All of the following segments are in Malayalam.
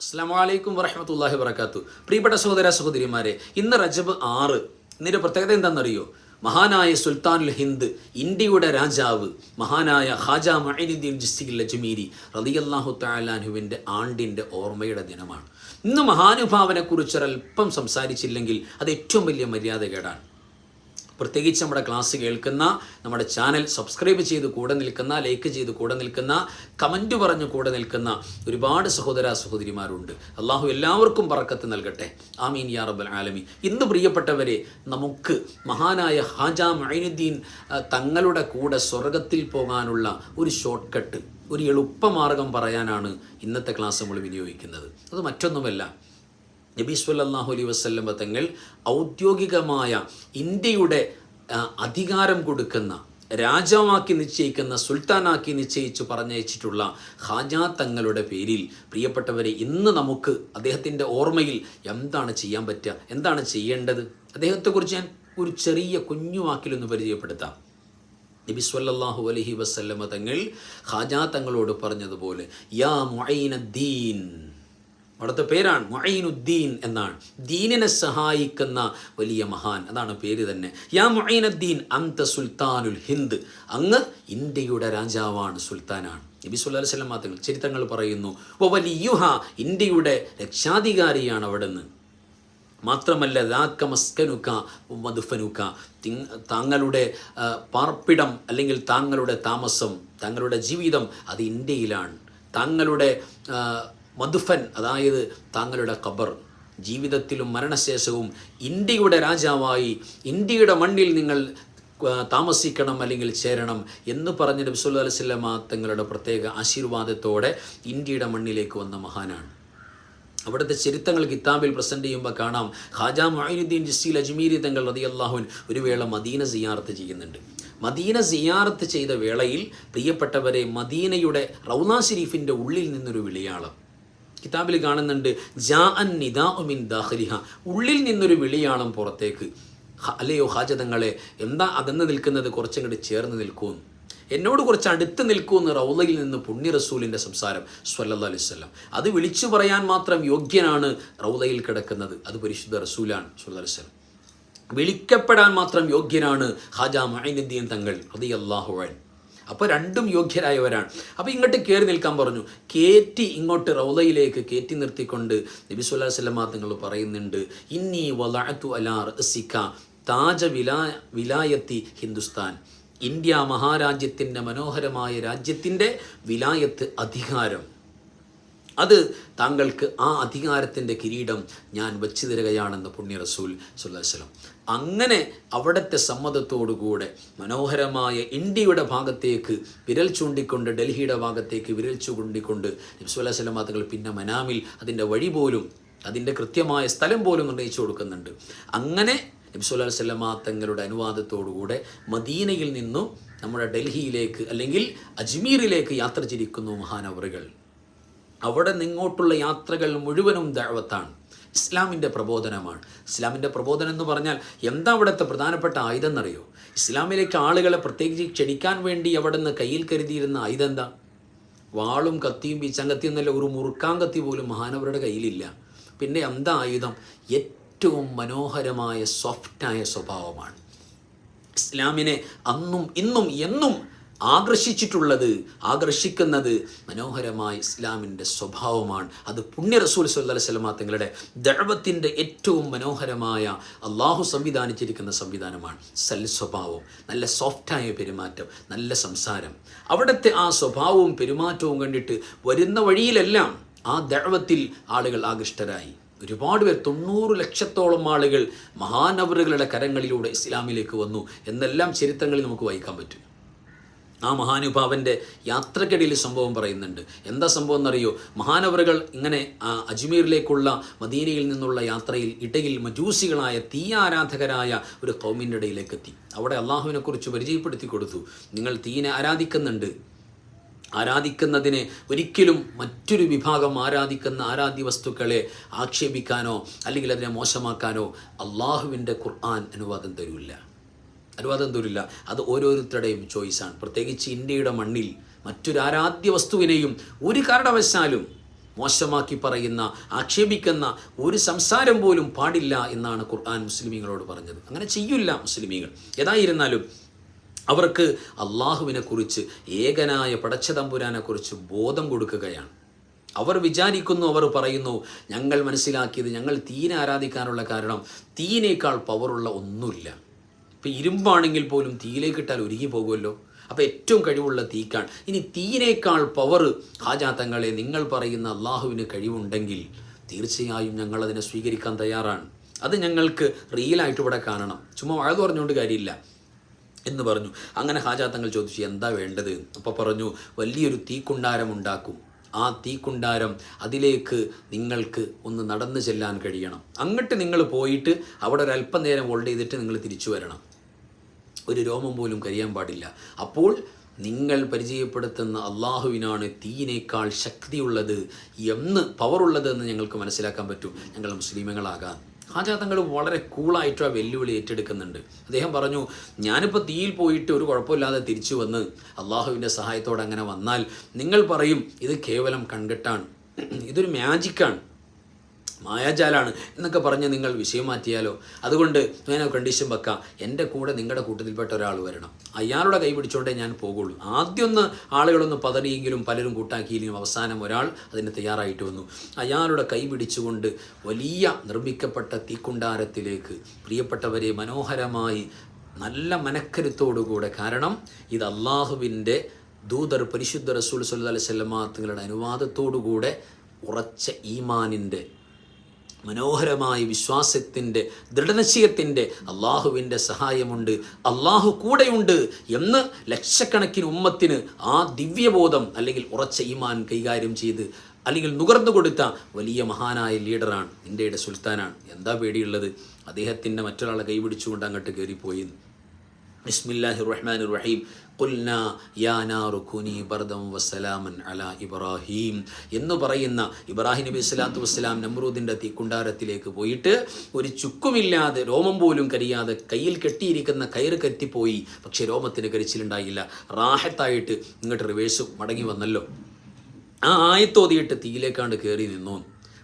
അസ്സലാമു അലൈക്കും വറഹ്മത്തുള്ളാഹി വബറകാതുഹു. പ്രിയപ്പെട്ട സഹോദര സഹോദരിമാരെ, ഇന്ന് റജബ് 6. ഇതിൻ്റെ പ്രത്യേകത എന്താണെന്നറിയോ? മഹാനായ സുൽത്താനുൽ ഹിന്ദ്, ഇന്ത്യയുടെ രാജാവ്, മഹാനായ ഖാജ മുഈനുദ്ദീൻ ചിശ്തി അജ്മീരി റളിയല്ലാഹു തആല അൻഹുവിൻ്റെ ആണ്ടിൻ്റെ ഓർമ്മയുടെ ദിനമാണ്. ഇന്ന് മഹാനുഭാവനെക്കുറിച്ചൊരൽപ്പം സംസാരിച്ചില്ലെങ്കിൽ അത് ഏറ്റവും വലിയ മര്യാദകേടാണ്. പ്രത്യേകിച്ച് നമ്മുടെ ക്ലാസ് കേൾക്കുന്ന, നമ്മുടെ ചാനൽ സബ്സ്ക്രൈബ് ചെയ്ത് കൂടെ നിൽക്കുന്ന, ലൈക്ക് ചെയ്ത് കൂടെ നിൽക്കുന്ന, കമൻറ്റ് പറഞ്ഞ് കൂടെ നിൽക്കുന്ന ഒരുപാട് സഹോദര സഹോദരിമാരുണ്ട്. അള്ളാഹു എല്ലാവർക്കും ബറക്കത്ത് നൽകട്ടെ. ആമീൻ യാ റബ്ബൽ ആലമീൻ. ഇന്ന് പ്രിയപ്പെട്ടവരെ, നമുക്ക് മഹാനായ ഖാജ മുഈനുദ്ദീൻ തങ്ങളുടെ കൂടെ സ്വർഗത്തിൽ പോകാനുള്ള ഒരു ഷോർട്ട് കട്ട്, ഒരു എളുപ്പമാർഗം പറയാനാണ് ഇന്നത്തെ ക്ലാസ് നമ്മൾ വിനിയോഗിക്കുന്നത്. അത് മറ്റൊന്നുമല്ല, നബി സല്ലല്ലാഹു അലൈഹി വസല്ലം തങ്ങൾ ഔദ്യോഗികമായ ഇന്ത്യയുടെ അധികാരം കൊടുക്കുന്ന, രാജാവാക്കി നിശ്ചയിക്കുന്ന, സുൽത്താനാക്കി നിശ്ചയിച്ചു പറഞ്ഞയച്ചിട്ടുള്ള ഖാജാ തങ്ങളുടെ പേരിൽ പ്രിയപ്പെട്ടവരെ, ഇന്ന് നമുക്ക് അദ്ദേഹത്തിൻ്റെ ഓർമ്മയിൽ എന്താണ് ചെയ്യാൻ പറ്റുക, എന്താണ് ചെയ്യേണ്ടത്, അദ്ദേഹത്തെക്കുറിച്ച് ഞാൻ ഒരു ചെറിയ കുഞ്ഞു വാക്കിലൊന്ന് പരിചയപ്പെടുത്താം. നബി സല്ലല്ലാഹു അലൈഹി വസല്ലം തങ്ങൾ ഖാജാ തങ്ങളോട് പറഞ്ഞതുപോലെ, യാ മുഈനുദ്ദീൻ, അവിടുത്തെ പേരാണ് മുഈനുദ്ദീൻ എന്നാണ്, ദീനിനെ സഹായിക്കുന്ന വലിയ മഹാൻ, അതാണ് പേര് തന്നെ. യാ മുഈനുദ്ദീൻ അന്ത സുൽത്താനുൽ ഹിന്ദ്, അങ്ങ് ഇന്ത്യയുടെ രാജാവാണ്, സുൽത്താനാണ്. നബി സല്ലല്ലാഹു അലൈഹി വസല്ലം തങ്ങൾ ചരിത്രങ്ങൾ പറയുന്നു, വവലിയുഹ, ഇന്ത്യയുടെ രക്ഷാധികാരിയാണ് അവിടുന്ന്. മാത്രമല്ല, ദാക മസ്കനുക മദ്ഫനുക, താങ്കളുടെ പാർപ്പിടം അല്ലെങ്കിൽ താങ്കളുടെ താമസം, താങ്കളുടെ ജീവിതം അത് ഇന്ത്യയിലാണ്. താങ്കളുടെ മദ്ഫൻ, അതായത് താങ്കളുടെ ഖബർ, ജീവിതത്തിലും മരണശേഷവും ഇന്ത്യയുടെ രാജാവായി ഇന്ത്യയുടെ മണ്ണിൽ നിങ്ങൾ താമസിക്കണം അല്ലെങ്കിൽ ചേരണം എന്ന് പറഞ്ഞ നബി സല്ലല്ലാഹു അലൈഹി വസല്ലം തങ്ങളുടെ പ്രത്യേക ആശീർവാദത്തോടെ ഇന്ത്യയുടെ മണ്ണിലേക്ക് വന്ന മഹാനാണ്. അവിടുത്തെ ചരിത്രങ്ങൾ കിതാബിൽ പ്രസൻറ്റ് ചെയ്യുമ്പോൾ കാണാം, ഖാജ മുഈനുദ്ദീൻ ചിശ്തി അജ്മീരി തങ്ങൾ റളിയല്ലാഹു അൻഹു ഒരു വേള മദീന സിയാറത്ത് ചെയ്യുന്നുണ്ട്. മദീന സിയാറത്ത് ചെയ്ത വേളയിൽ പ്രിയപ്പെട്ടവരെ, മദീനയുടെ റൗള ശരീഫിൻ്റെ ഉള്ളിൽ നിന്നൊരു വിളിയാളം കിതാബിൽ കാണുന്നുണ്ട്. ജാ അൻ നിദാഉ മിൻ ദാഖിലിഹ, ഉള്ളിൽ നിന്നൊരു വിളിയാളം പുറത്തേക്ക്. അല്ലയോ ഖാജ തങ്ങളെ, എന്താ അകന്ന് നിൽക്കുന്നത്, കുറച്ചങ്ങോട്ട് ചേർന്ന് നിൽക്കൂ, എന്നോട് കുറച്ച് അടുത്ത് നിൽക്കൂ എന്ന് റൗളയിൽ നിന്ന് പുണ്യ റസൂലിൻ്റെ സംസാരം സ്വല്ലല്ലാഹു അലൈഹി വസല്ലം. അത് വിളിച്ചു പറയാൻ മാത്രം യോഗ്യനാണ് റൗളയിൽ കിടക്കുന്നത്, അത് പരിശുദ്ധ റസൂലാണ് സ്വല്ലല്ലാഹു അലൈഹി വസല്ലം. വിളിക്കപ്പെടാൻ മാത്രം യോഗ്യനാണ് ഖാജ മുഈനുദ്ദീൻ തങ്ങൾ റളിയല്ലാഹു അൻഹു. അപ്പോൾ രണ്ടും യോഗ്യരായവരാണ്. അപ്പോൾ ഇങ്ങോട്ട് കയറി നിൽക്കാൻ പറഞ്ഞു. കയറ്റി ഇങ്ങോട്ട് റൗളയിലേക്ക് കയറ്റി നിർത്തിക്കൊണ്ട് നബി സല്ലല്ലാഹു അലൈഹി വസല്ലം തങ്ങൾ പറയുന്നുണ്ട്, ഇന്നി വലഅതു അലാ റഅസിക താജ വിലായത്തി ഹിന്ദുസ്ഥാൻ, ഇന്ത്യ മഹാരാജ്യത്തിൻ്റെ, മനോഹരമായ രാജ്യത്തിൻ്റെ വിലായത്ത്, അധികാരം, അത് താങ്കൾക്ക് ആ അധികാരത്തിൻ്റെ കിരീടം ഞാൻ വെച്ചു തരികയാണെന്ന് പുണ്യ റസൂൽ സ്വല്ലല്ലാഹു അലൈഹി വസല്ലം. അങ്ങനെ അവിടുത്തെ സമ്മതത്തോടുകൂടെ മനോഹരമായ ഇന്ത്യയുടെ ഭാഗത്തേക്ക് വിരൽ ചൂണ്ടിക്കൊണ്ട്, ഡൽഹിയുടെ ഭാഗത്തേക്ക് വിരൽ ചൂണ്ടിക്കൊണ്ട് നബി സല്ലല്ലാഹു അലൈഹി വസല്ലം തങ്ങൾ പിന്നെ മനാമിൽ അതിൻ്റെ വഴി പോലും, അതിൻ്റെ കൃത്യമായ സ്ഥലം പോലും നിർണ്ണയിച്ചു കൊടുക്കുന്നുണ്ട്. അങ്ങനെ നബി സല്ലല്ലാഹു അലൈഹി വസല്ലം തങ്ങളുടെ അനുവാദത്തോടുകൂടെ മദീനയിൽ നിന്നും നമ്മുടെ ഡൽഹിയിലേക്ക് അല്ലെങ്കിൽ അജ്മീറിലേക്ക് യാത്ര തിരിക്കുന്നു മഹാനവറുകൾ. അവിടെ നിങ്ങോട്ടുള്ള യാത്രകൾ മുഴുവനും ദഅവത്താണ്, ഇസ്ലാമിൻ്റെ പ്രബോധനമാണ്. ഇസ്ലാമിൻ്റെ പ്രബോധനം എന്ന് പറഞ്ഞാൽ എന്താ അവിടുത്തെ പ്രധാനപ്പെട്ട ആയുധം എന്നറിയോ? ഇസ്ലാമിലേക്ക് ആളുകളെ പ്രത്യേകിച്ച് ക്ഷണിക്കാൻ വേണ്ടി അവിടെ നിന്ന് കയ്യിൽ കരുതിയിരുന്ന ആയുധം എന്താ? വാളും കത്തിയും ബീച്ചാങ്കത്തിയും എന്നല്ല, ഒരു മുറുക്കാൻ കത്തി പോലും മഹാനവരുടെ കയ്യിലില്ല. പിന്നെ എന്താ ആയുധം? ഏറ്റവും മനോഹരമായ സോഫ്റ്റായ സ്വഭാവമാണ്. ഇസ്ലാമിനെ അന്നും ഇന്നും എന്നും ആകർഷിക്കുന്നത് മനോഹരമായ ഇസ്ലാമിൻ്റെ സ്വഭാവമാണ്. അത് പുണ്യ റസൂൽ സ്വല്ലല്ലാഹു അലൈഹി വസല്ലം തങ്ങളുടെ ദഅവത്തിൻ്റെ ഏറ്റവും മനോഹരമായ അള്ളാഹു സംവിധാനിച്ചിരിക്കുന്ന സംവിധാനമാണ് സൽ സ്വഭാവം, നല്ല സോഫ്റ്റായ പെരുമാറ്റം, നല്ല സംസാരം. അവിടുത്തെ ആ സ്വഭാവവും പെരുമാറ്റവും കണ്ടിട്ട് വരുന്ന വഴിയിലെല്ലാം ആ ദഅവത്തിൽ ആളുകൾ ആകൃഷ്ടരായി. ഒരുപാട് പേർ, 90 ലക്ഷത്തോളം ആളുകൾ മഹാനവറുകളുടെ കരങ്ങളിലൂടെ ഇസ്ലാമിലേക്ക് വന്നു എന്നെല്ലാം ചരിത്രങ്ങളിൽ നമുക്ക് വായിക്കാൻ പറ്റും. ആ മഹാനുഭാവൻ്റെ യാത്രക്കിടയിൽ സംഭവം പറയുന്നുണ്ട്. എന്താ സംഭവം എന്നറിയോ? മഹാനവറുകൾ ഇങ്ങനെ അജ്മീറിലേക്കുള്ള മദീനയിൽ നിന്നുള്ള യാത്രയിൽ ഇടയിൽ മജൂസികളായ തീയാരാധകരായ ഒരു ഖൗമിൻ്റെ ഇടയിലേക്ക് എത്തി. അവിടെ അള്ളാഹുവിനെക്കുറിച്ച് പരിചയപ്പെടുത്തി കൊടുത്തു. നിങ്ങൾ തീനെ ആരാധിക്കുന്നതിനെ ഒരിക്കലും മറ്റൊരു വിഭാഗം ആരാധിക്കുന്ന ആരാധ്യ വസ്തുക്കളെ ആക്ഷേപിക്കാനോ അല്ലെങ്കിൽ അതിനെ മോശമാക്കാനോ അള്ളാഹുവിൻ്റെ ഖുർആൻ അനുവാദം തരില്ല. അത് ഓരോരുത്തരുടെയും ചോയ്സാണ്. പ്രത്യേകിച്ച് ഇന്ത്യയുടെ മണ്ണിൽ മറ്റൊരു ആരാധ്യ വസ്തുവിനെയും ഒരു കാരണവശാലും മോശമാക്കി പറയുന്ന, ആക്ഷേപിക്കുന്ന ഒരു സംസാരം പോലും പാടില്ല എന്നാണ് ഖുർആൻ മുസ്ലിമീങ്ങളോട് പറഞ്ഞത്. അങ്ങനെ ചെയ്യില്ല മുസ്ലിമീങ്ങൾ. ഏതായിരുന്നാലും അവർക്ക് അള്ളാഹുവിനെക്കുറിച്ച്, ഏകനായ പടച്ചതമ്പുരാനെക്കുറിച്ച് ബോധം കൊടുക്കുകയാണ്. അവർ വിചാരിക്കുന്നു, അവർ പറയുന്നു, ഞങ്ങൾ മനസ്സിലാക്കിയത്, ഞങ്ങൾ തീനെ ആരാധിക്കാനുള്ള കാരണം തീനേക്കാൾ പവറുള്ള ഒന്നുമില്ല. ഇപ്പം ഇരുമ്പാണെങ്കിൽ പോലും തീയിലേക്കിട്ടാൽ ഉരുകി പോകുമല്ലോ. അപ്പോൾ ഏറ്റവും കഴിവുള്ള തീക്കാണ്. ഇനി തീനേക്കാൾ പവർ ഹാജാ തങ്ങളെ നിങ്ങൾ പറയുന്ന അള്ളാഹുവിന് കഴിവുണ്ടെങ്കിൽ തീർച്ചയായും ഞങ്ങളതിനെ സ്വീകരിക്കാൻ തയ്യാറാണ്. അത് ഞങ്ങൾക്ക് റിയലായിട്ട് ഇവിടെ കാണണം, ചുമ്മാ വഴത് പറഞ്ഞുകൊണ്ട് കാര്യമില്ല എന്ന് പറഞ്ഞു. അങ്ങനെ ഹാജാ തങ്ങൾ ചോദിച്ചു, എന്താ വേണ്ടത്? അപ്പോൾ പറഞ്ഞു, വലിയൊരു തീക്കുണ്ടാരം ഉണ്ടാക്കും. ആ തീക്കുണ്ടാരം, അതിലേക്ക് നിങ്ങൾക്ക് ഒന്ന് നടന്നു ചെല്ലാൻ കഴിയണം. അങ്ങോട്ട് നിങ്ങൾ പോയിട്ട് അവിടെ ഒരു അല്പനേരം ഹോൾഡ് ചെയ്തിട്ട് നിങ്ങൾ തിരിച്ചു വരണം. ഒരു രോമം പോലും കരിയാൻ പാടില്ല. അപ്പോൾ നിങ്ങൾ പരിചയപ്പെടുത്തുന്ന അള്ളാഹുവിനാണ് തീയിനേക്കാൾ ശക്തിയുള്ളത് എന്ന്, പവറുള്ളതെന്ന് ഞങ്ങൾക്ക് മനസ്സിലാക്കാൻ പറ്റും. ഞങ്ങൾ മുസ്ലിമുകളാകാൻ. ഹാജാ തങ്ങൾ വളരെ കൂളായിട്ട് ആ വെല്ലുവിളി ഏറ്റെടുക്കുന്നുണ്ട്. അദ്ദേഹം പറഞ്ഞു, ഞാനിപ്പോൾ തീയിൽ പോയിട്ട് ഒരു കുഴപ്പമില്ലാതെ തിരിച്ചു വന്ന് അള്ളാഹുവിൻ്റെ സഹായത്തോടെ അങ്ങനെ വന്നാൽ നിങ്ങൾ പറയും ഇത് കേവലം കൺകെട്ടാണ്, ഇതൊരു മാജിക്കാണ്, മായാജാലാണ് എന്നൊക്കെ പറഞ്ഞ് നിങ്ങൾ വിഷയം മാറ്റിയാലോ. അതുകൊണ്ട് ഞാൻ കണ്ടീഷൻ വെക്കാം, എൻ്റെ കൂടെ നിങ്ങളുടെ കൂട്ടത്തിൽപ്പെട്ട ഒരാൾ വരണം, അയാളുടെ കൈ പിടിച്ചോണ്ടേ ഞാൻ പോകുള്ളൂ. ആദ്യമൊന്ന് ആളുകളൊന്ന് പതറിയെങ്കിലും പലരും കൂട്ടാക്കിയില്ലെങ്കിലും അവസാനം ഒരാൾ അതിന് തയ്യാറായിട്ട് വന്നു. അയാളുടെ കൈ പിടിച്ചുകൊണ്ട് വലിയ നിർമ്മിക്കപ്പെട്ട തീക്കുണ്ടാരത്തിലേക്ക് പ്രിയപ്പെട്ടവരെ മനോഹരമായി നല്ല മനക്കരുത്തോടുകൂടെ, കാരണം ഇത് അള്ളാഹുവിൻ്റെ ദൂതർ പരിശുദ്ധ റസൂൽ സല്ലല്ലാഹു അലൈഹി വസല്ലമ തങ്ങളുടെ അനുവാദത്തോടുകൂടെ ഉറച്ച ഈമാനിൻ്റെ, മനോഹരമായ വിശ്വാസത്തിൻ്റെ, ദൃഢനിശ്ചയത്തിൻ്റെ, അള്ളാഹുവിൻ്റെ സഹായമുണ്ട്, അള്ളാഹു കൂടെയുണ്ട് എന്ന് ലക്ഷക്കണക്കിന് ഉമ്മത്തിന് ആ ദിവ്യബോധം അല്ലെങ്കിൽ ഉറച്ച ഈമാൻ കൈകാര്യം ചെയ്ത് അല്ലെങ്കിൽ നുകർന്നു കൊടുത്ത വലിയ മഹാനായ ലീഡറാണ്, ഇന്ത്യയുടെ സുൽത്താനാണ്. എന്താ പേടിയുള്ളത്? അദ്ദേഹത്തിൻ്റെ മറ്റൊരാളെ കൈപിടിച്ചുകൊണ്ട് അങ്ങോട്ട് കയറിപ്പോയി. ബിസ്മില്ലാഹിർ റഹ്മാനിർ റഹീം ഖുൽനാ യാ നാറു കുനി ബർദം വസ്സലാമൻ അലാ ഇബ്രാഹിം എന്ന് പറയുന്ന ഇബ്രാഹിം നബി സ്വല്ലല്ലാഹു വസ്സലാം നമ്രൂദിൻ്റെ തീക്കുണ്ടാരത്തിലേക്ക് പോയിട്ട് ഒരു ചുക്കുമില്ലാതെ, രോമം പോലും കരിയാതെ കയ്യിൽ കെട്ടിയിരിക്കുന്ന കയറ് കെട്ടിപ്പോയി. പക്ഷേ രോമത്തിന് കരിച്ചിലുണ്ടായില്ല. റാഹത്തായിട്ട് ഇങ്ങോട്ട് റിവേഴ്സ് മടങ്ങി വന്നല്ലോ. ആ ആയത്തോതിയിട്ട് തീയിലേക്കാണ്ട് കയറി നിന്നു.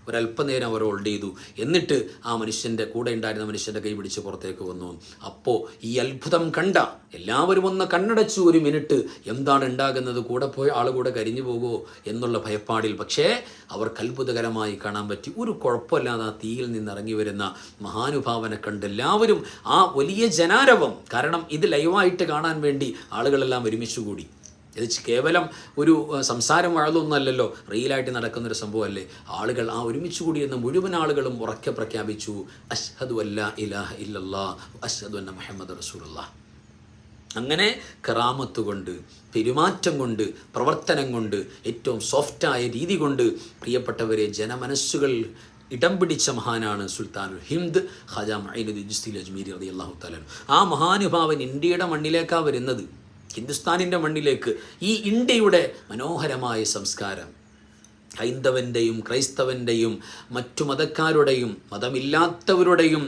ഒരല്പനേരം അവർ ഹോൾഡ് ചെയ്തു. എന്നിട്ട് ആ മനുഷ്യൻ്റെ കൂടെ ഉണ്ടായിരുന്ന മനുഷ്യൻ്റെ കൈ പിടിച്ച് പുറത്തേക്ക് വന്നു. അപ്പോൾ ഈ അത്ഭുതം കണ്ട എല്ലാവരും ഒന്ന് കണ്ണടച്ചു. ഒരു മിനിറ്റ്, എന്താണ് ഉണ്ടാകുന്നത്? കൂടെ പോയ ആൾ കൂടെ കരിഞ്ഞു പോകുമോ എന്നുള്ള ഭയപ്പാടിൽ. പക്ഷേ അവർക്ക് അത്ഭുതകരമായി കാണാൻ പറ്റി. ഒരു കുഴപ്പമില്ലാതെ ആ തീയിൽ നിന്ന് ഇറങ്ങി വരുന്ന മഹാനുഭാവനെ കണ്ട് എല്ലാവരും ആ വലിയ ജനാരവം, കാരണം ഇത് ലൈവായിട്ട് കാണാൻ വേണ്ടി ആളുകളെല്ലാം ഒരുമിച്ച് കൂടി. ഇത് കേവലം ഒരു സംസാരം വഴതൊന്നുമല്ലല്ലോ, റിയലായിട്ട് നടക്കുന്നൊരു സംഭവമല്ലേ. ആളുകൾ ആ ഒരുമിച്ച് കൂടിയിരുന്ന മുഴുവൻ ആളുകളും ഉറക്കെ പ്രഖ്യാപിച്ചു, അശ്ഹദു അല്ലാ ഇലാഹ ഇല്ലല്ലാഹ് അശ്ഹദു അന്ന മുഹമ്മദ് റസൂലുള്ളാഹ്. അങ്ങനെ കറാമത്ത് കൊണ്ട്, പെരുമാറ്റം കൊണ്ട്, പ്രവർത്തനം കൊണ്ട്, ഏറ്റവും സോഫ്റ്റായ രീതി കൊണ്ട് പ്രിയപ്പെട്ടവരെ ജനമനസ്സുകൾ ഇടം പിടിച്ച മഹാനാണ് സുൽത്താനുൽ ഹിന്ദ് ഖാജാ മുഈനുദ്ദീൻ ചിശ്തി അജ്മീരി റളിയല്ലാഹു തആല. ആ മഹാനുഭാവൻ ഇന്ത്യയുടെ മണ്ണിലേക്കാണ് വരുന്നത്, ഹിന്ദുസ്ഥാനിൻ്റെ മണ്ണിലേക്ക്. ഈ ഇന്ത്യയുടെ മനോഹരമായ സംസ്കാരം, ഹൈന്ദവൻ്റെയും ക്രൈസ്തവൻ്റെയും മറ്റു മതക്കാരുടെയും മതമില്ലാത്തവരുടെയും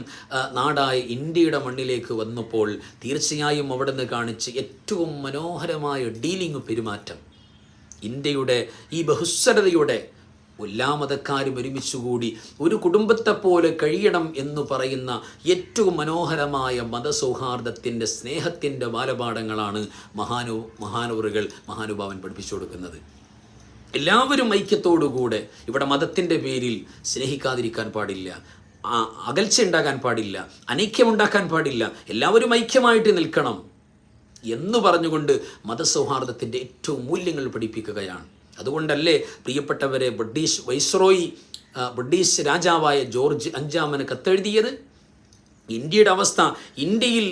നാടായ ഇന്ത്യയുടെ മണ്ണിലേക്ക് വന്നപ്പോൾ തീർച്ചയായും അവിടെ നിന്ന് കാണിച്ച് ഏറ്റവും മനോഹരമായ ഡീലിംഗ്, പെരുമാറ്റം, ഇന്ത്യയുടെ ഈ ബഹുസ്വരതയുടെ എല്ലാ മതക്കാരും ഒരുമിച്ചുകൂടി ഒരു കുടുംബത്തെ പോലെ കഴിയണം എന്ന് പറയുന്ന ഏറ്റവും മനോഹരമായ മതസൗഹാർദ്ദത്തിൻ്റെ, സ്നേഹത്തിൻ്റെ ബാലപാഠങ്ങളാണ് മഹാനവറുകൾ, മഹാനുഭാവൻ പഠിപ്പിച്ചു കൊടുക്കുന്നത്. എല്ലാവരും ഐക്യത്തോടുകൂടെ, ഇവിടെ മതത്തിൻ്റെ പേരിൽ സ്നേഹിക്കാതിരിക്കാൻ പാടില്ല, അകൽച്ച ഉണ്ടാകാൻ പാടില്ല, അനൈക്യമുണ്ടാക്കാൻ പാടില്ല, എല്ലാവരും ഐക്യമായിട്ട് നിൽക്കണം എന്ന് പറഞ്ഞുകൊണ്ട് മതസൗഹാർദ്ദത്തിൻ്റെ ഏറ്റവും മൂല്യങ്ങൾ പഠിപ്പിക്കുകയാണ്. അതുകൊണ്ടല്ലേ പ്രിയപ്പെട്ടവരെ ബ്രിട്ടീഷ് രാജാവായ ജോർജ് അഞ്ചാമന് കത്തെഴുതിയത്? ഇന്ത്യയുടെ അവസ്ഥ, ഇന്ത്യയിൽ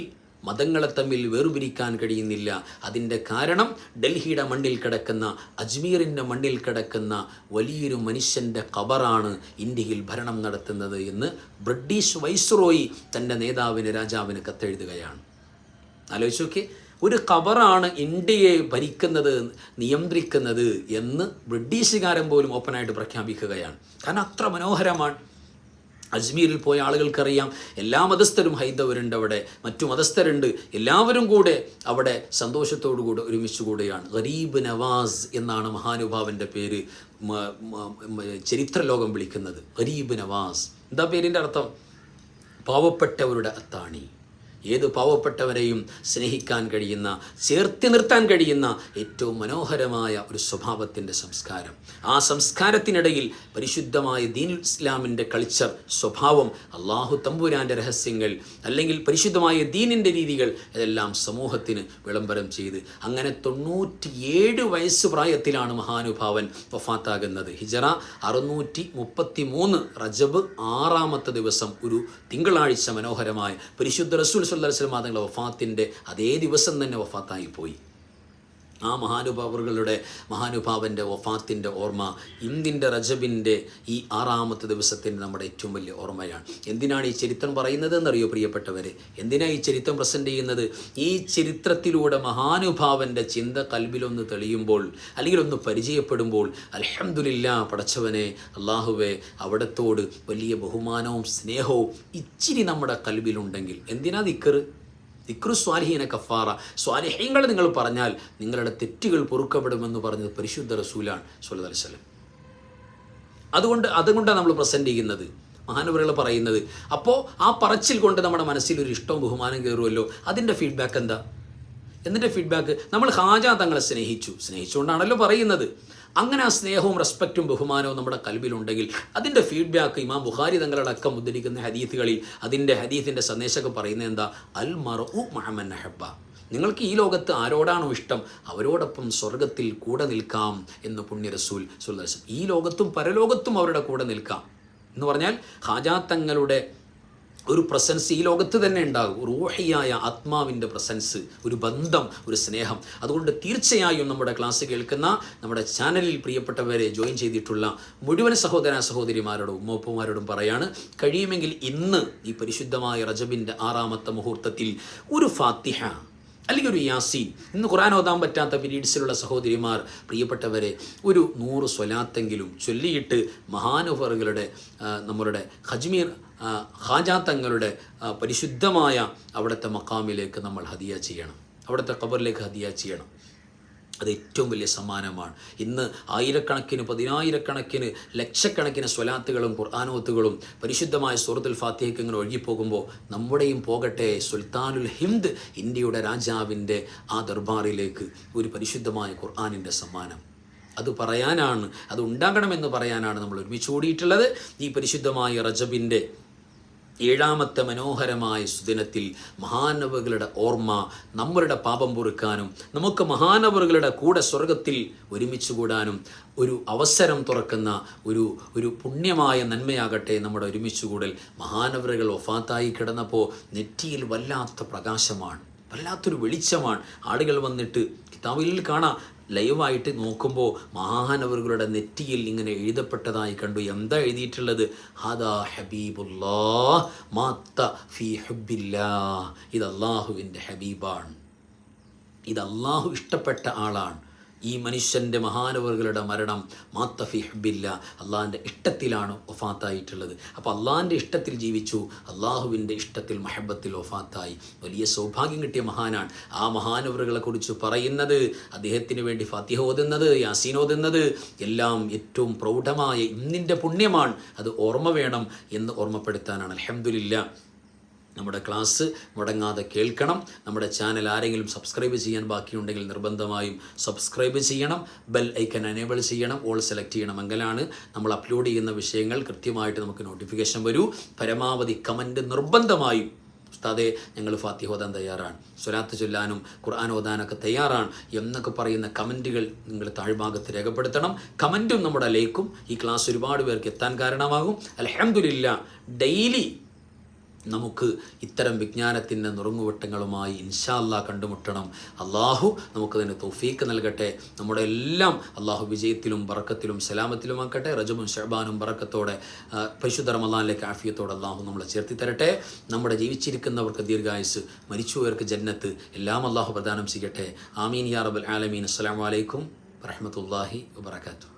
മതങ്ങളെ തമ്മിൽ വേർപിരിക്കാൻ കഴിയുന്നില്ല. അതിൻ്റെ കാരണം ഡൽഹിയുടെ മണ്ണിൽ കിടക്കുന്ന, അജ്മീറിൻ്റെ മണ്ണിൽ കിടക്കുന്ന വലിയൊരു മനുഷ്യൻ്റെ ഖബറാണ് ഇന്ത്യയിൽ ഭരണം നടത്തുന്നത് എന്ന് ബ്രിട്ടീഷ് വൈസ്രോയി തൻ്റെ നേതാവിന്, രാജാവിന് കത്തെഴുതുകയാണ്. ആലോചിച്ച് നോക്കി, ഒരു ഖബറാണ് ഇന്ത്യയെ ഭരിക്കുന്നത്, നിയന്ത്രിക്കുന്നത് എന്ന് ബ്രിട്ടീഷുകാരൻ പോലും ഓപ്പണായിട്ട് പ്രഖ്യാപിക്കുകയാണ്. കാരണം അത്ര മനോഹരമാണ്. അജ്മീരിൽ പോയ ആളുകൾക്കറിയാം, എല്ലാ മതസ്ഥരും, ഹൈന്ദവരുണ്ട് അവിടെ, മറ്റു മതസ്ഥരുണ്ട്, എല്ലാവരും കൂടെ അവിടെ സന്തോഷത്തോടു കൂടെ ഒരുമിച്ച് കൂടെയാണ്. ഗരീബ് നവാസ് എന്നാണ് മഹാനുഭാവൻ്റെ പേര്. ചരിത്രലോകം വിളിക്കുന്നത് ഗരീബ് നവാസ്. എന്താ പേരിൻ്റെ അർത്ഥം? പാവപ്പെട്ടവരുടെ അത്താണി. ഏത് പാവപ്പെട്ടവരെയും സ്നേഹിക്കാൻ കഴിയുന്ന, ചേർത്ത് നിർത്താൻ കഴിയുന്ന ഏറ്റവും മനോഹരമായ ഒരു സ്വഭാവത്തിൻ്റെ സംസ്കാരം. ആ സംസ്കാരത്തിനിടയിൽ പരിശുദ്ധമായ ദീനുൽ ഇസ്ലാമിൻ്റെ കൾച്ചർ, സ്വഭാവം, അള്ളാഹു തമ്പുരാൻ്റെ രഹസ്യങ്ങൾ, അല്ലെങ്കിൽ പരിശുദ്ധമായ ദീനിൻ്റെ രീതികൾ, ഇതെല്ലാം സമൂഹത്തിന് വിളംബരം ചെയ്ത് അങ്ങനെ 97 വയസ്സ് പ്രായത്തിലാണ് മഹാനുഭാവൻ വഫാത്താകുന്നത്. ഹിജറ 633 റജബ് 6-ാമത്തെ ദിവസം, ഒരു തിങ്കളാഴ്ച മനോഹരമായ പരിശുദ്ധ റസൂൽ സല്ലല്ലാഹു അലൈഹി വസല്ലം തങ്ങളുടെ വഫാത്തിൻ്റെ അതേ ദിവസം തന്നെ വഫാത്തായിപ്പോയി. ആ മഹാനുഭാവൻ്റെ വഫാത്തിൻ്റെ ഓർമ്മ ഇന്ദിൻ്റെ റജബിൻ്റെ ഈ 6-ാമത്തെ ദിവസത്തിൻ്റെ നമ്മുടെ ഏറ്റവും വലിയ ഓർമ്മയാണ്. എന്തിനാണ് ഈ ചരിത്രം പറയുന്നത് എന്നറിയോ പ്രിയപ്പെട്ടവരെ? എന്തിനാണ് ഈ ചരിത്രം പ്രസൻറ്റ് ചെയ്യുന്നത്? ഈ ചരിത്രത്തിലൂടെ മഹാനുഭാവൻ്റെ ചിന്ത കൽബിലൊന്ന് തെളിയുമ്പോൾ, അല്ലെങ്കിൽ ഒന്ന് പരിചയപ്പെടുമ്പോൾ, അൽഹംദുലില്ലാ പടച്ചവനെ, അള്ളാഹുവേ, അവിടത്തോട് വലിയ ബഹുമാനവും സ്നേഹവും ഇച്ചിരി നമ്മുടെ കൽബിലുണ്ടെങ്കിൽ, എന്തിനാ ദിക്ർ? ദിക്റു സ്വാലിഹീന കഫാറ. സ്വാലിഹീങ്ങൾ നിങ്ങൾ പറഞ്ഞാൽ നിങ്ങളുടെ തെറ്റുകൾ പൊറുക്കപ്പെടുമെന്ന് പറഞ്ഞത് പരിശുദ്ധ റസൂലാണ് സ്വല്ലല്ലാഹു അലൈഹി വസല്ലം. അതുകൊണ്ടാണ് നമ്മൾ പ്രസൻറ്റ് ചെയ്യുന്നത്, മഹാനവറുകൾ പറയുന്നത്. അപ്പോൾ ആ പറച്ചിൽ കൊണ്ട് നമ്മുടെ മനസ്സിൽ ഒരു ഇഷ്ടവും ബഹുമാനം കയറുമല്ലോ. അതിൻ്റെ ഫീഡ്ബാക്ക് എന്താ? എന്നിട്ട് ഫീഡ്ബാക്ക്, നമ്മൾ ഹാജാ തങ്ങളെ സ്നേഹിച്ചുകൊണ്ടാണല്ലോ പറയുന്നത്. അങ്ങനെ ആ സ്നേഹവും റെസ്പെക്റ്റും ബഹുമാനവും നമ്മുടെ കൽബിലുണ്ടെങ്കിൽ അതിൻ്റെ ഫീഡ്ബാക്ക് ഇമാം ബുഖാരി തങ്ങളടക്കം ഉദ്ധരിക്കുന്ന ഹദീസുകളിൽ, അതിൻ്റെ ഹദീസിൻ്റെ സന്ദേശമൊക്കെ പറയുന്നത് എന്താ? അൽ മർഉ മഅ മൻ അഹബ്ബ. നിങ്ങൾക്ക് ഈ ലോകത്ത് ആരോടാണോ ഇഷ്ടം അവരോടൊപ്പം സ്വർഗത്തിൽ കൂടെ നിൽക്കാം എന്ന് പുണ്യ റസൂൽ സ്വല്ലല്ലാഹു അലൈഹി വസല്ലം. ഈ ലോകത്തും പരലോകത്തും അവരുടെ കൂടെ നിൽക്കാം എന്ന് പറഞ്ഞാൽ ഹാജാ തങ്ങളുടെ ഒരു പ്രസൻസ് ഈ ലോകത്ത് തന്നെ ഉണ്ടാകും. റൂഹിയായ ആത്മാവിൻ്റെ പ്രസൻസ്, ഒരു ബന്ധം, ഒരു സ്നേഹം. അതുകൊണ്ട് തീർച്ചയായും നമ്മുടെ ക്ലാസ് കേൾക്കുന്ന നമ്മുടെ ചാനലിൽ പ്രിയപ്പെട്ടവരെ ജോയിൻ ചെയ്തിട്ടുള്ള മുഴുവൻ സഹോദര സഹോദരിമാരോടും ഉമ്മപ്പന്മാരോടും പറയാണ്, കഴിയുമെങ്കിൽ ഇന്ന് ഈ പരിശുദ്ധമായ റജബിൻ്റെ 6-ാമത്തെ മുഹൂർത്തത്തിൽ ഒരു ഫാത്തിഹ അല്ലെങ്കിൽ ഒരു യാസീൻ, ഇന്ന് ഖുർആൻ ഓതാൻ പറ്റാത്ത പീരീഡ്സിലുള്ള സഹോദരിമാർ, പ്രിയപ്പെട്ടവരെ, ഒരു 100 സ്വലാത്തെങ്കിലും ചൊല്ലിയിട്ട് മഹാനുഭവറുകളുടെ നമ്മളുടെ അജ്മീർ ഖാജാ തങ്ങളുടെ പരിശുദ്ധമായ അവിടുത്തെ മക്കാമിലേക്ക് നമ്മൾ ഹദിയ ചെയ്യണം, അവിടുത്തെ ഖബറിലേക്ക് ഹദിയ ചെയ്യണം. അത് ഏറ്റവും വലിയ സമ്മാനമാണ്. ഇന്ന് ആയിരക്കണക്കിന്, 10,000-കണക്കിന്, ലക്ഷക്കണക്കിന് സ്വലാത്തുകളും ഖുർആനോത്തുകളും പരിശുദ്ധമായ സൂറത്തുൽ ഫാത്തിഹയ്ക്ക് ഇങ്ങനെ ഒഴുകിപ്പോകുമ്പോൾ നമ്മുടെയും പോകട്ടെ സുൽത്താനുൽ ഹിന്ദ്, ഇന്ത്യയുടെ രാജാവിൻ്റെ ആ ദർബാറിലേക്ക് ഒരു പരിശുദ്ധമായ ഖുർആനിൻ്റെ സമ്മാനം. അത് പറയാനാണ്, അത് ഉണ്ടാകണമെന്ന് പറയാനാണ് നമ്മൾ ഒരുമിച്ച് കൂടിയിട്ടുള്ളത്. ഈ പരിശുദ്ധമായ റജബിൻ്റെ 7-ാമത്തെ മനോഹരമായ സുദിനത്തിൽ മഹാനവറുകളുടെ ഓർമ്മ, നമ്മളുടെ പാപം പൊറുക്കാനും നമുക്ക് മഹാനവറുകളുടെ കൂടെ സ്വർഗത്തിൽ ഒരുമിച്ച് കൂടാനും ഒരു അവസരം തുറക്കുന്ന ഒരു പുണ്യമായ നന്മയാകട്ടെ നമ്മുടെ ഒരുമിച്ച് കൂടൽ. മഹാനവറുകൾ വഫാത്തായി കിടന്നപ്പോൾ നെറ്റിയിൽ വല്ലാത്ത പ്രകാശമാണ്, വല്ലാത്തൊരു വെളിച്ചമാണ്. ആളുകൾ വന്നിട്ട് കിതാബിൽ കാണാം, ലൈവായിട്ട് നോക്കുമ്പോൾ മഹാനവറുകളുടെ നെറ്റിയിൽ ഇങ്ങനെ എഴുതപ്പെട്ടതായി കണ്ടു. എന്താ എഴുതിയിട്ടുള്ളത്? ഹാദാ ഹബീബുല്ലാഹ് മാത്ത ഫീ ഹുബ്ബില്ലാഹ്. ഇത് അള്ളാഹുവിൻ്റെ ഹബീബാണ്, ഇത് അള്ളാഹു ഇഷ്ടപ്പെട്ട ആളാണ്. ഈ മനുഷ്യൻ്റെ മഹാനവറുകളുടെ മരണം മാത്ത ഫീ ഹുബ്ബില്ലാ, അള്ളാഹിൻ്റെ ഇഷ്ടത്തിലാണ് വഫാത്തായിട്ടുള്ളത്. അപ്പോൾ അള്ളാഹിൻ്റെ ഇഷ്ടത്തിൽ ജീവിച്ചു, അള്ളാഹുവിൻ്റെ ഇഷ്ടത്തിൽ മഹബത്തിൽ വഫാത്തായി. വലിയ സൗഭാഗ്യം കിട്ടിയ മഹാനാണ്. ആ മഹാനവറുകളെ കുറിച്ച് പറയുന്നത്, അദ്ദേഹത്തിന് വേണ്ടി ഫാത്തിഹ ഓതുന്നത്, യാസീൻ ഓതുന്നത് എല്ലാം ഏറ്റവും പ്രൗഢമായ ഇന്നിൻ്റെ പുണ്യമാണ്. അത് ഓർമ്മ വേണം എന്ന് ഓർമ്മപ്പെടുത്താനാണ്. അൽഹംദുലില്ലാ, നമ്മുടെ ക്ലാസ് മുടങ്ങാതെ കേൾക്കണം. നമ്മുടെ ചാനൽ ആരെങ്കിലും സബ്സ്ക്രൈബ് ചെയ്യാൻ ബാക്കിയുണ്ടെങ്കിൽ നിർബന്ധമായും സബ്സ്ക്രൈബ് ചെയ്യണം. ബെൽ ഐക്കൺ എനേബിൾ ചെയ്യണം, ഓൾ സെലക്ട് ചെയ്യണം. എങ്കിലാണ് നമ്മൾ അപ്ലോഡ് ചെയ്യുന്ന വിഷയങ്ങൾ കൃത്യമായിട്ട് നമുക്ക് നോട്ടിഫിക്കേഷൻ വരൂ. പരമാവധി കമൻറ്റ് നിർബന്ധമായും, ഉസ്താദേ ഞങ്ങൾ ഫാത്തിഹ ഓതാൻ തയ്യാറാണ്, സ്വലാത്ത് ചൊല്ലാനും ഖുർആൻ ഓതാനൊക്കെ തയ്യാറാണ് എന്നൊക്കെ പറയുന്ന കമൻറ്റുകൾ നിങ്ങൾ താഴ്ഭാഗത്ത് രേഖപ്പെടുത്തണം. കമൻറ്റും നമ്മുടെ ലൈക്കും ഈ ക്ലാസ് ഒരുപാട് പേർക്ക് എത്താൻ കാരണമാകും. അൽഹംദുലില്ലാ, ഡെയിലി നമുക്ക് ഇത്തരം വിജ്ഞാനത്തിൻ്റെ നുറുങ്ങുവട്ടങ്ങളുമായി ഇൻഷാ അല്ലാഹ് കണ്ടുമുട്ടണം. അള്ളാഹു നമുക്കതിന് തൗഫീക്ക് നൽകട്ടെ. നമ്മുടെ എല്ലാം അള്ളാഹു വിജയത്തിലും ബറക്കത്തിലും സലാമത്തിലുമാക്കട്ടെ. റജബും ശഅബാനും ബറക്കത്തോടെ പരിശുദ്ധ റമളാനിലേക്ക് ആഫിയത്തോടെ അള്ളാഹു നമ്മളെ ചേർത്തി തരട്ടെ. നമ്മുടെ ജീവിച്ചിരിക്കുന്നവർക്ക് ദീർഘായുസ്, മരിച്ചുപോയവർക്ക് ജന്നത്ത് എല്ലാം അള്ളാഹു പ്രദാനം ചെയ്യട്ടെ. ആമീൻ യാ റബ്ബൽ ആലമീൻ. അസ്സലാമു അലൈക്കും വറഹ്മത്തുള്ളാഹി വബറകാതുഹു.